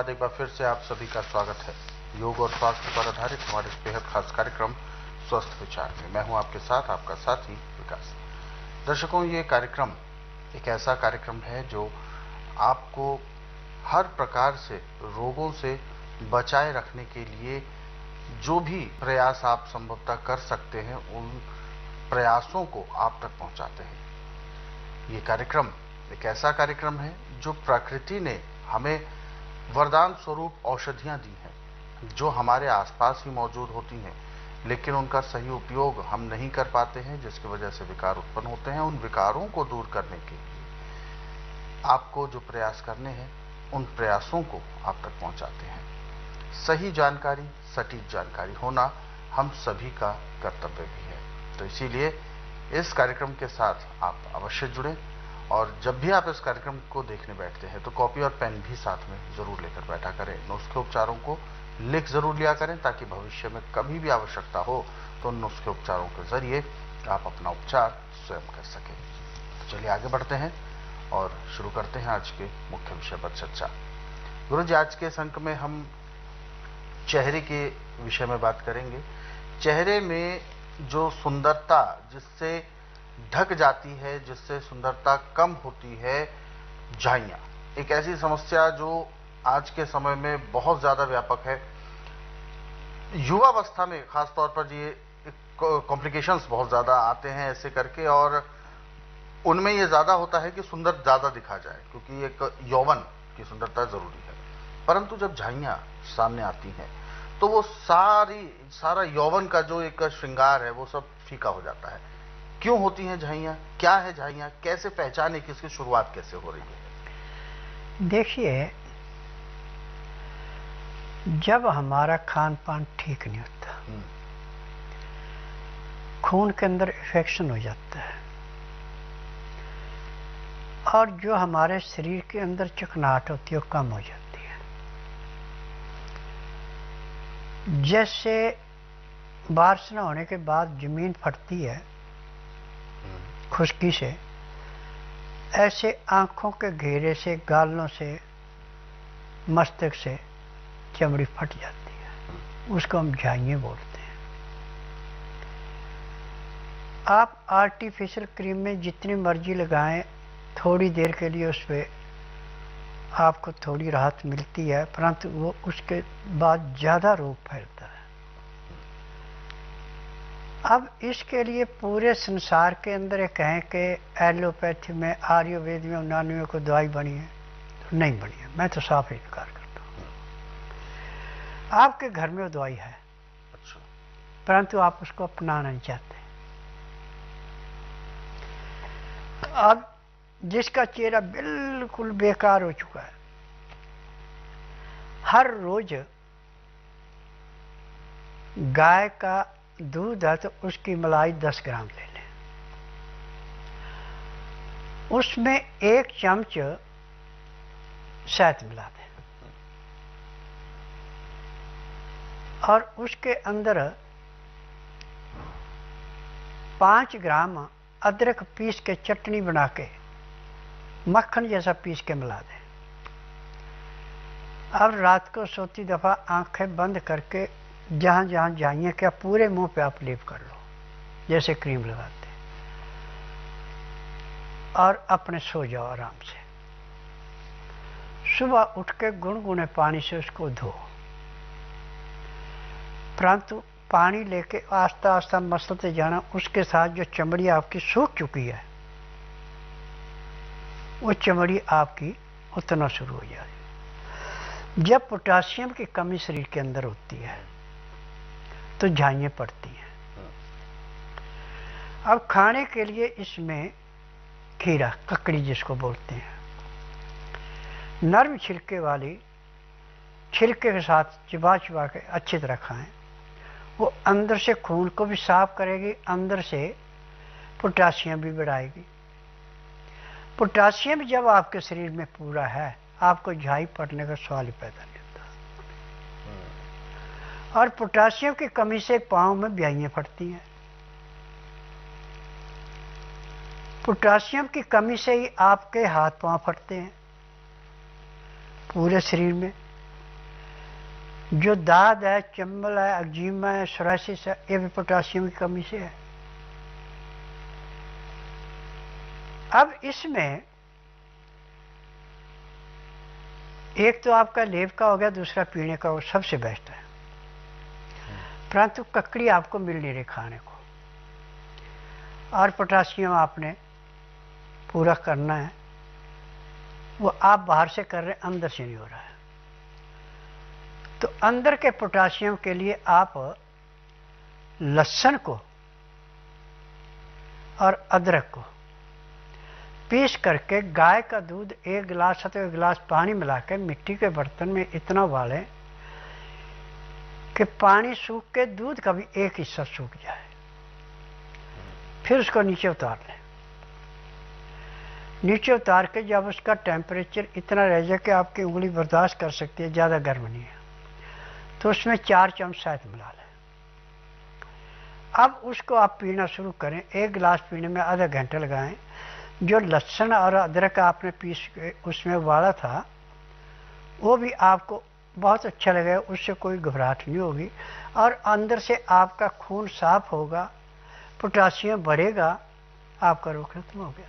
बाद एक बार फिर से आप सभी का स्वागत है योग और स्वास्थ्य पर आधारित हमारे बेहद खास कार्यक्रम स्वस्थ विचार में। मैं हूं आपके साथ आपका साथी विकास। दर्शकों, ये कार्यक्रम एक ऐसा कार्यक्रम है जो आपको हर प्रकार से रोगों से बचाए रखने के लिए जो भी प्रयास आप संभवतः कर सकते हैं, उन प्रयासों को आप तक पहुंचाते हैं। ये कार्यक्रम एक ऐसा कार्यक्रम है जो प्रकृति ने हमें वरदान स्वरूप औषधियां दी हैं, जो हमारे आसपास ही मौजूद होती हैं, लेकिन उनका सही उपयोग हम नहीं कर पाते हैं, जिसकी वजह से विकार उत्पन्न होते हैं। उन विकारों को दूर करने के लिए आपको जो प्रयास करने हैं, उन प्रयासों को आप तक पहुंचाते हैं। सही जानकारी, सटीक जानकारी होना हम सभी का कर्तव्य भी है। तो इसीलिए इस कार्यक्रम के साथ आप अवश्य जुड़ें, और जब भी आप इस कार्यक्रम को देखने बैठते हैं तो कॉपी और पेन भी साथ में जरूर लेकर बैठा करें। नुस्खे उपचारों को लिख जरूर लिया करें, ताकि भविष्य में कभी भी आवश्यकता हो तो नुस्खे उपचारों के जरिए आप अपना उपचार स्वयं कर सकें। तो चलिए आगे बढ़ते हैं और शुरू करते हैं आज के मुख्य विषय पर चर्चा। गुरु जी, आज के इस अंक में हम चेहरे के विषय में बात करेंगे। चेहरे में जो सुंदरता जिससे ढक जाती है, जिससे सुंदरता कम होती है, झाइयां, एक ऐसी समस्या जो आज के समय में बहुत ज्यादा व्यापक है। युवावस्था में खासतौर पर ये कॉम्प्लिकेशंस बहुत ज्यादा आते हैं ऐसे करके, और उनमें ये ज्यादा होता है कि सुंदर ज्यादा दिखा जाए, क्योंकि एक यौवन की सुंदरता जरूरी है। परंतु जब झाइयां सामने आती हैं तो वो सारा यौवन का जो एक श्रृंगार है वो सब फीका हो जाता है। क्यों होती हैं झाइयां? क्या है झाइयां? कैसे पहचाने कि इसकी शुरुआत कैसे हो रही है? देखिए, जब हमारा खान पान ठीक नहीं होता, खून के अंदर इन्फेक्शन हो जाता है, और जो हमारे शरीर के अंदर चिकनाहट होती है वो कम हो जाती है। जैसे बारिश न होने के बाद जमीन फटती है खुश्की से, ऐसे आंखों के घेरे से, गालों से, मस्तक से चमड़ी फट जाती है। उसको हम झाइयां बोलते हैं। आप आर्टिफिशियल क्रीम में जितनी मर्जी लगाएं, थोड़ी देर के लिए उस पर आपको थोड़ी राहत मिलती है, परंतु वो उसके बाद ज़्यादा रोग फैलता है। अब इसके लिए पूरे संसार के अंदर कहें कि एलोपैथी में, आयुर्वेद में, यूनानी में कोई दवाई बनी है, तो नहीं बनी है। मैं तो साफ इनकार करता हूँ। आपके घर में वो दवाई है, परंतु आप उसको अपनाना नहीं चाहते। अब जिसका चेहरा बिल्कुल बेकार हो चुका है, हर रोज गाय का दूध है तो उसकी मलाई 10 ग्राम ले लें, उसमें 1 चम्मच शहद मिला दें, और उसके अंदर 5 ग्राम अदरक पीस के चटनी बना के मक्खन जैसा पीस के मिला दें। अब रात को सोती दफा आंखें बंद करके जहाँ जहाँ झाइयां क्या पूरे मुंह पे आप लेप कर लो, जैसे क्रीम लगाते, और अपने सो जाओ आराम से। सुबह उठ के गुनगुने पानी से उसको धो, परंतु पानी लेके आस्ता आस्ता मसलते जाना। उसके साथ जो चमड़ी आपकी सूख चुकी है, वो चमड़ी आपकी उतना शुरू हो जाएगी। जब पोटासियम की कमी शरीर के अंदर होती है तो झाइयां पड़ती हैं। अब खाने के लिए इसमें खीरा, ककड़ी जिसको बोलते हैं, नरम छिलके वाली, छिलके के साथ चिबा चिबा के अच्छी तरह खाएं। वो अंदर से खून को भी साफ करेगी, अंदर से पोटासियम भी बढ़ाएगी। पोटासियम जब आपके शरीर में पूरा है, आपको झाई पड़ने का सवाल ही पैदा नहीं होता। और पोटासियम की कमी से पांव में ब्याइयां फटती हैं। पोटासियम की कमी से ही आपके हाथ पांव फटते हैं, पूरे शरीर में। जो दाद है, चंबल है, एक्जिमा है, सोराइसिस है, ये भी पोटासियम की कमी से है। अब इसमें एक तो आपका लेप का हो गया, दूसरा पीने का, वो सबसे बेस्ट है। परंतु ककड़ी आपको मिल नहीं रही खाने को, और पोटासियम आपने पूरा करना है, वो आप बाहर से कर रहे हैं, अंदर से नहीं हो रहा है। तो अंदर के पोटासियम के लिए आप लहसुन को और अदरक को पीस करके गाय का दूध 1 गिलास अथवा 1 गिलास पानी मिला के मिट्टी के बर्तन में इतना उबालें कि पानी सूख के दूध का भी 1 हिस्सा सूख जाए, फिर उसको नीचे उतार लें। नीचे उतार के जब उसका टेम्परेचर इतना रह जाए कि आपकी उंगली बर्दाश्त कर सकती है, ज़्यादा गर्म नहीं है, तो उसमें 4 चम्मच शहद मिला लें। अब उसको आप पीना शुरू करें। 1 गिलास पीने में आधा घंटा लगाएं। जो लहसुन और अदरक आपने पीस के उसमें उबाला था, वो भी आपको बहुत अच्छा लगेगा, उससे कोई घबराहट नहीं होगी, और अंदर से आपका खून साफ होगा, पोटासियम बढ़ेगा, आपका रोग खत्म हो गया,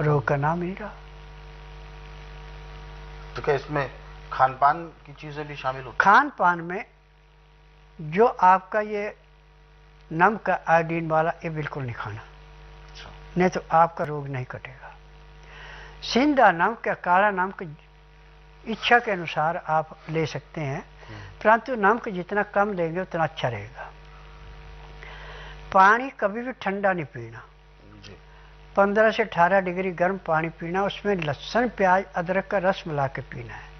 रोग का नाम ही रहा। तो क्या इसमें खान पान की चीजें भी शामिल होती? खान पान में जो आपका ये नमक का आयोडीन वाला, ये बिल्कुल नहीं खाना, नहीं तो आपका रोग नहीं कटेगा। सिंधा नमक या काला नमक इच्छा के अनुसार आप ले सकते हैं, परंतु नमक जितना कम लेंगे उतना अच्छा रहेगा। पानी कभी भी ठंडा नहीं पीना, 15 से 18 डिग्री गर्म पानी पीना, उसमें लहसुन प्याज अदरक का रस मिला के पीना है।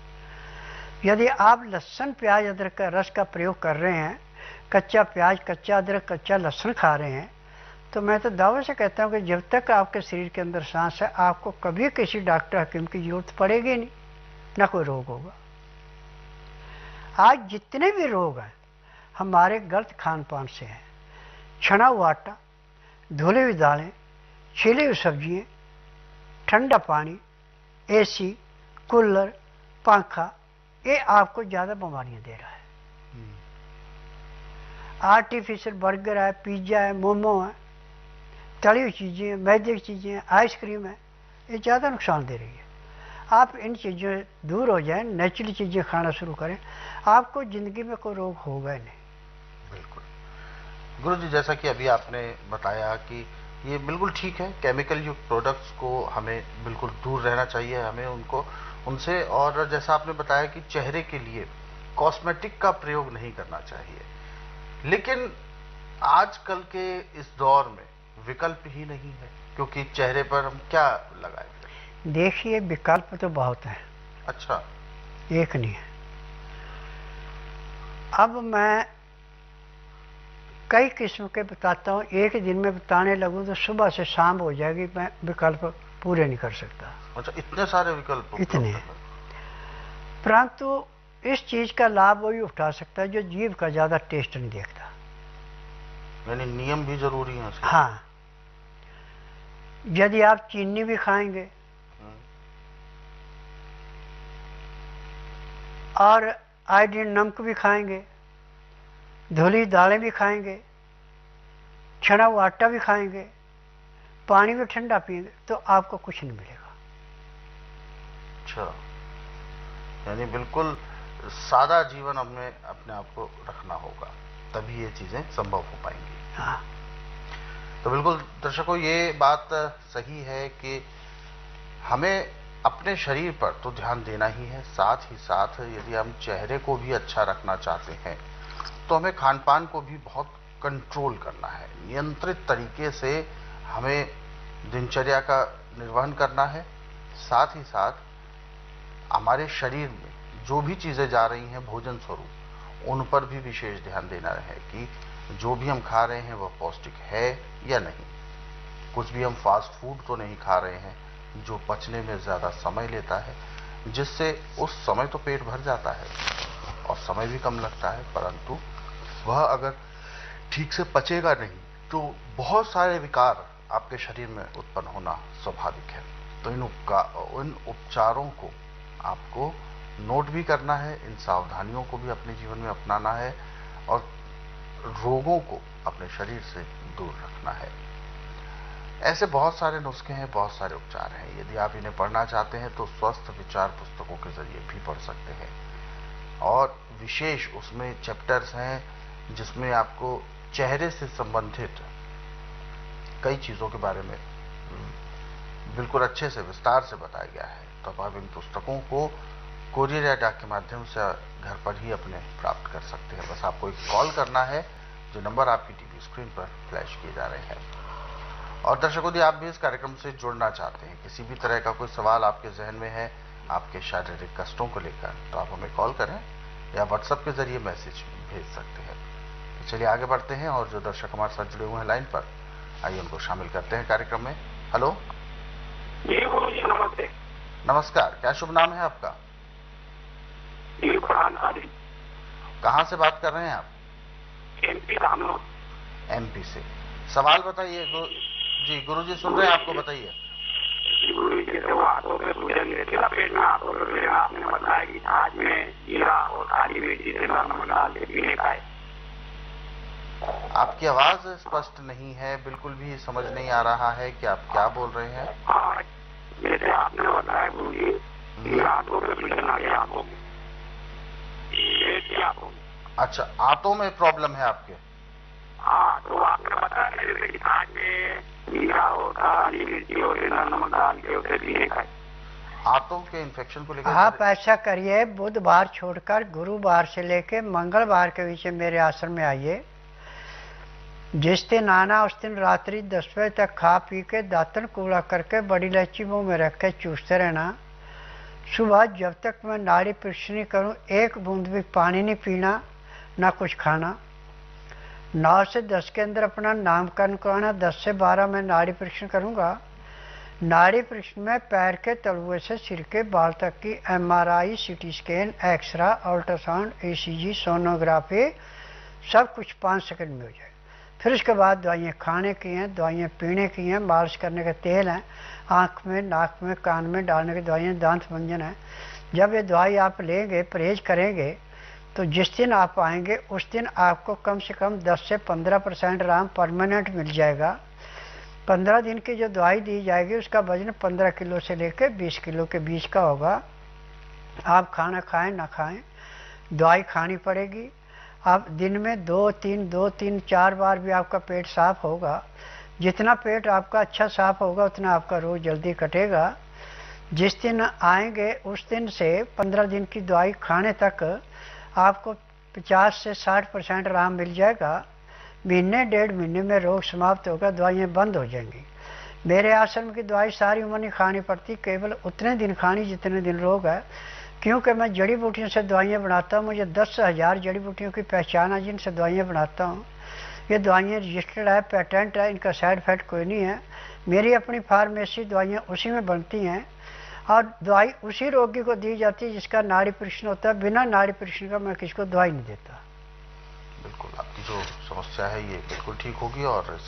यदि आप लहसुन प्याज अदरक का रस का प्रयोग कर रहे हैं, कच्चा प्याज, कच्चा अदरक, कच्चा लहसुन खा रहे हैं, तो मैं तो दावे से कहता हूँ कि जब तक आपके शरीर के अंदर सांस है, आपको कभी किसी डॉक्टर हकीम की जरूरत पड़ेगी नहीं, ना कोई रोग होगा। आज जितने भी रोग हैं हमारे गलत खान पान से हैं। छना हुआ आटा, धुली हुई दालें, छिली हुई सब्जियाँ, ठंडा पानी, एसी, कूलर, पंखा, ये आपको ज़्यादा बीमारियाँ दे रहा है। आर्टिफिशियल बर्गर है, पिज्ज़ा है, मोमो है, तली हुई चीज़ें हैं, मैदे की चीज़ें हैं, आइसक्रीम है, ये ज़्यादा नुकसान दे रही है। आप इन चीज़ों से दूर हो जाएं, नेचुरल चीज़ें खाना शुरू करें, आपको ज़िंदगी में कोई रोग होगा ही नहीं। बिल्कुल गुरु जी, जैसा कि अभी आपने बताया कि ये बिल्कुल ठीक है, केमिकल युक्त प्रोडक्ट्स को हमें बिल्कुल दूर रहना चाहिए, हमें उनसे, और जैसा आपने बताया कि चेहरे के लिए कॉस्मेटिक का प्रयोग नहीं करना चाहिए, लेकिन आजकल के इस दौर में विकल्प ही नहीं है, क्योंकि चेहरे पर हम क्या लगाएं? देखिए, विकल्प तो बहुत है। अच्छा, एक नहीं है। अब मैं कई किस्म के बताता हूँ, एक दिन में बताने लगूँ तो सुबह से शाम हो जाएगी, मैं विकल्प पूरे नहीं कर सकता। अच्छा, इतने सारे विकल्प? इतने हैं, परंतु इस चीज का लाभ वही उठा सकता है जो जीभ का ज्यादा टेस्ट नहीं देखता। यानी नियम भी जरूरी है। हाँ, यदि आप चीनी भी खाएंगे और आयोडीन नमक भी खाएंगे, धुली दालें भी खाएंगे, छना हुआ आटा भी खाएंगे, पानी भी ठंडा पिएंगे, तो आपको कुछ नहीं मिलेगा। अच्छा, यानी बिल्कुल सादा जीवन हमें अपने आप को रखना होगा, तभी ये चीजें संभव हो पाएंगी। हाँ, तो बिल्कुल दर्शकों, ये बात सही है कि हमें अपने शरीर पर तो ध्यान देना ही है, साथ ही साथ यदि हम चेहरे को भी अच्छा रखना चाहते हैं तो हमें खान पान को भी बहुत कंट्रोल करना है, नियंत्रित तरीके से हमें दिनचर्या का निर्वहन करना है। साथ ही साथ हमारे शरीर में जो भी चीजें जा रही हैं भोजन स्वरूप, उन पर भी विशेष ध्यान देना है कि जो भी हम खा रहे हैं वह पौष्टिक है या नहीं। कुछ भी हम फास्ट फूड तो नहीं खा रहे हैं जो पचने में ज्यादा समय लेता है, जिससे उस समय तो पेट भर जाता है और समय भी कम लगता है, परंतु वह अगर ठीक से पचेगा नहीं तो बहुत सारे विकार आपके शरीर में उत्पन्न होना स्वाभाविक है। तो इन उपचारों को आपको नोट भी करना है, इन सावधानियों को भी अपने जीवन में अपनाना है और रोगों को अपने शरीर से दूर रखना है। ऐसे बहुत सारे नुस्खे हैं, बहुत सारे उपचार हैं। यदि आप इन्हें पढ़ना चाहते हैं तो स्वस्थ विचार पुस्तकों के जरिए भी पढ़ सकते हैं और विशेष उसमें चैप्टर्स हैं जिसमें आपको चेहरे से संबंधित कई चीजों के बारे में बिल्कुल अच्छे से विस्तार से बताया गया है। तो आप इन पुस्तकों को कोरियर या डाक के माध्यम से घर पर ही अपने प्राप्त कर सकते हैं। बस आपको एक कॉल करना है, जो नंबर आपकी टीवी स्क्रीन पर फ्लैश किए जा रहे हैं। और दर्शकों, यदि आप भी इस कार्यक्रम से जुड़ना चाहते हैं, किसी भी तरह का कोई सवाल आपके जहन में है आपके शारीरिक कष्टों को लेकर, तो आप हमें कॉल करें या व्हाट्सएप के जरिए मैसेज भेज सकते हैं। तो चलिए आगे बढ़ते हैं और जो दर्शक हमारे साथ जुड़े हुए हैं लाइन पर, आइए उनको शामिल करते हैं कार्यक्रम में। हेलो जी गुरुजी, नमस्ते। नमस्कार, क्या शुभ नाम है आपका? कहाँ से बात कर रहे हैं आप? एमपी रामनगर। एमपी से। सवाल बताइए। जी गुरुजी सुन रहे हैं आपको, बताइए। गुरुजी, हाथों में सूजन रहती है, पेट में हाथों में, आपने बताया कि छाछ में जीरा और काली मिर्ची से नमक डाल के पीने का है। आपकी आवाज स्पष्ट नहीं है, बिल्कुल भी समझ नहीं आ रहा है कि आप क्या बोल रहे हैं। हाँ, जैसे आपने बताया गुरुजी, हाथों में सूजन आ गया, हाथों में। अच्छा, आंतों में प्रॉब्लम है आपके? हाँ, तो आपने बताया जैसे कि छाछ में जीरा और काली मिर्ची और नमक डाल के उसे पीने का है। आंतों के इन्फेक्शन को लेकर आप ऐसा करिए, बुधवार छोड़कर गुरुवार से लेके मंगलवार के बीच में मेरे आश्रम में आइए। जिस दिन आना उस दिन रात्रि 10 बजे तक खा पी के दातन कूड़ा करके बड़ी इलायची मुंह में रख के चूसते रहना। सुबह जब तक मैं नाड़ी परीक्षण नहीं करूं, एक बूंद भी पानी नहीं पीना, ना कुछ खाना। 9 से 10 के अंदर अपना नामकरण कराना। 10 से 12 में नाड़ी परीक्षण करूंगा। नाड़ी परीक्षण में पैर के तलुए से सिर के बाल तक की MRI, CT scan, X ray, ultrasound, ECG, sonography सब कुछ 5 सेकंड में हो जाए। फिर उसके बाद दवाइयाँ खाने की हैं, दवाइयाँ पीने की हैं, मालिश करने के तेल हैं, आँख में, नाक में, कान में डालने की दवाइयाँ, दांत मंजन है। जब ये दवाई आप लेंगे, परहेज करेंगे, तो जिस दिन आप आएंगे उस दिन आपको कम से कम 10 से 15% आराम परमानेंट मिल जाएगा। 15 दिन की जो दवाई दी जाएगी उसका वजन 15 किलो से लेकर 20 किलो के बीच का होगा। आप खाना खाएं ना खाएं, दवाई खानी पड़ेगी। आप दिन में 2-3, 4 बार भी आपका पेट साफ होगा। जितना पेट आपका अच्छा साफ होगा उतना आपका रोग जल्दी कटेगा। जिस दिन आएंगे उस दिन से 15 दिन की दवाई खाने तक आपको 50 से 60% आराम मिल जाएगा। महीने 1.5 महीने में रोग समाप्त होगा, दवाइयाँ बंद हो जाएंगी। मेरे आश्रम की दवाई सारी उम्र नहीं खानी पड़ती, केवल उतने दिन खानी जितने दिन रोग है। क्योंकि मैं जड़ी बूटियों से दवाइयाँ बनाता हूँ, मुझे 10,000 जड़ी बूटियों की पहचान है जिनसे दवाइयाँ बनाता हूँ। ये दवाइयाँ रजिस्टर्ड है, पेटेंट है, इनका साइड इफेक्ट कोई नहीं है। मेरी अपनी फार्मेसी, दवाइयाँ उसी में बनती हैं और दवाई उसी रोगी को दी जाती है जिसका नाड़ी परीक्षण होता है। बिना नाड़ी परीक्षण का मैं किसी को दवाई नहीं देता। बिल्कुल, आपकी जो समस्या है ये बिल्कुल ठीक होगी और